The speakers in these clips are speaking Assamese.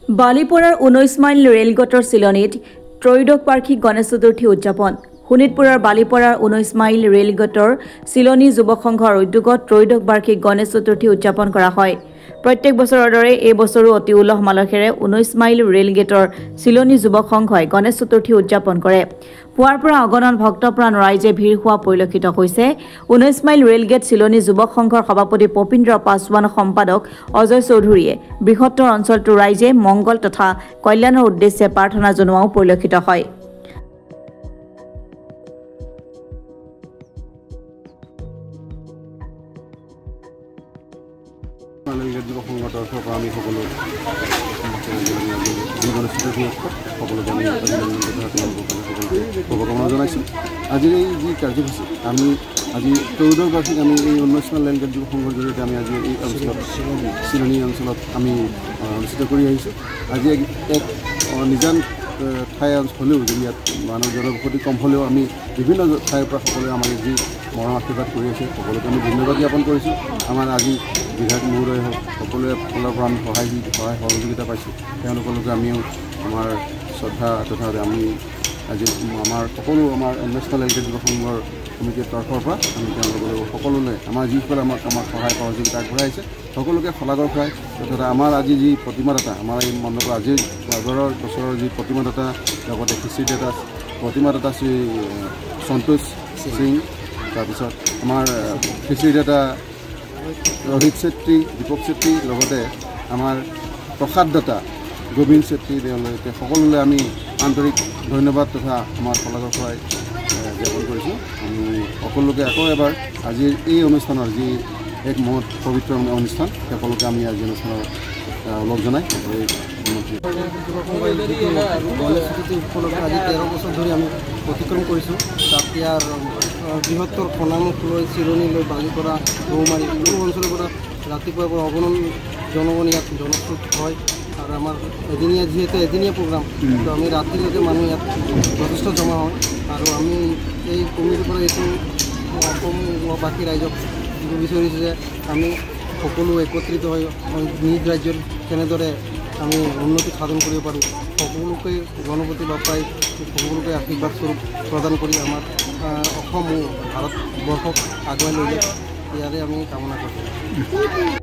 বালিপৰাৰ 19 মাইল ৰেলগেটৰ চিলনীত ত্ৰয়োদশ বাৰ্ষিক গণেশ চতুৰ্থী উদযাপন। শোণিতপুৰৰ বালিপৰাৰ 19 মাইল ৰেলগেটৰ চিলনী যুৱ সংঘৰ উদ্যোগত ত্ৰয়োদশ বাৰ্ষিক গণেশ চতুৰ্থী উদযাপন কৰা হয়। প্ৰত্যেক বছৰৰ দৰে এই বছৰো অতি উলহ মালহেৰে 19 মাইল ৰেলগেটৰ চিলনী যুৱ সংঘই গণেশ চতুৰ্থী উদযাপন কৰে। পুৱাৰ পৰা অগণন ভক্তপ্ৰাণ ৰাইজে ভিৰ হোৱা পৰিলক্ষিত হৈছে। 19 মাইল ৰেলগেট চিলনী যুৱ সংঘৰ সভাপতি পপীন্দ্ৰ পাছৱান সম্পাদক অজয় চৌধুৰীয়ে বৃহত্তৰ অঞ্চলটোৰ ৰাইজে মংগল তথা কল্যাণৰ উদ্দেশ্যে প্ৰাৰ্থনা জনোৱাও পৰিলক্ষিত হয়। আজিৰ এই যি কাৰ্যসূচী আমি আজি ত্ৰয়োদশ বাৰ্ষিক আমি এই 19 মাইল ৰেলগেট যুৱ সংঘৰ জৰিয়তে আমি আজি এই অঞ্চলত চিলনী অঞ্চলত আমি অনুষ্ঠিত কৰি আহিছোঁ। আজি এক নিজান ঠাই হ'লেও যদি ইয়াত মানুহ জনবসতি কম হ'লেও আমি বিভিন্ন ঠাইৰ পৰা সকলোৱে আমাক যি মৰম আশীৰ্বাদ কৰি আছে সকলোকে আমি ধন্যবাদ জ্ঞাপন কৰিছোঁ। আমাৰ আজি বিধায়ক মহোদয় হওক সকলোৰে ফালৰ পৰা আমি সহায় সহযোগিতা পাইছোঁ। তেওঁলোকলৈকে আমিও আমাৰ শ্ৰদ্ধা তথা আমি আজি আমাৰ সকলো আমাৰ নেশ্যনেল ৰেলগেট যুৱ সংঘৰ কমিটিৰ তৰফৰ পৰা আমি তেওঁলোকৰ সকলোলৈ আমাৰ যিসকলে আমাক সহায় সহযোগিতা আগবঢ়াইছে সকলোকে শলাগৰ খুৱাই তথা আমাৰ আজি যি প্ৰতিমাদাতা আমাৰ এই মণ্ডপৰ আজিৰ আগৰৰ বছৰৰ যি প্ৰতিমাদাতা লগতে খিচিৰিদাতা প্ৰতিমাদাতা শ্ৰী সন্তোষ সিং, তাৰপিছত আমাৰ খিচিৰিদাতা ৰোহিত চেত্ৰী, দীপক চেত্ৰী, লগতে আমাৰ প্ৰসাদদাতা গোবিন্দ চেত্ৰী, তেওঁলোকে সকলোলৈ আমি আন্তৰিক ধন্যবাদ তথা আমাৰ শলাগৰ খুৱাই জ্ঞাপন কৰিছোঁ। আমি সকলোকে আকৌ এবাৰ আজিৰ এই অনুষ্ঠানৰ যি এক মহৎ পবিত্ৰ অনুষ্ঠান সকলোকে আমি আজি অনুষ্ঠানৰ লগ জনাই গণেশ চতুৰ্থী উপলক্ষে আজি 13 বছৰ ধৰি আমি অতিক্ৰম কৰিছোঁ। তাত ইয়াৰ বৃহত্তৰ খনামুখ লৈ চিলনীলৈ বালিপৰা গৌমাৰী কোনো অঞ্চলৰ পৰা ৰাতিপুৱাৰ পৰা অগণন জনগণ ইয়াত জনস্ৰোত হয় আৰু আমাৰ এদিনীয়া যিহেতু এদিনীয়া প্ৰগ্ৰাম তো আমি ৰাতিলৈকে মানুহ ইয়াত যথেষ্ট জমা হয় আৰু আমি এই কমিটিৰ পৰা এইটো অসমবাসী ৰাইজক দিব বিচাৰিছোঁ যে আমি সকলো একত্ৰিত হৈ নিজ ৰাজ্যৰ কেনেদৰে আমি উন্নতি সাধন কৰিব পাৰোঁ সকলোকে গণপতি বাপ্পাই সকলোকে আশীৰ্বাদ স্বৰূপ প্ৰদান কৰি আমাৰ অসম ও ভাৰতবৰ্ষক আগুৱাই লৈ যায় ইয়াৰে আমি কামনা কৰোঁ।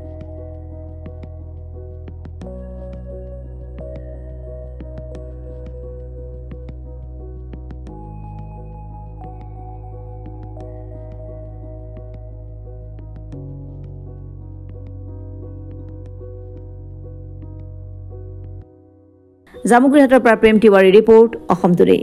জামুগুৰিহাটৰ পৰা প্ৰেম তিৱাৰী ৰিপৰ্ট, অসম টুডে।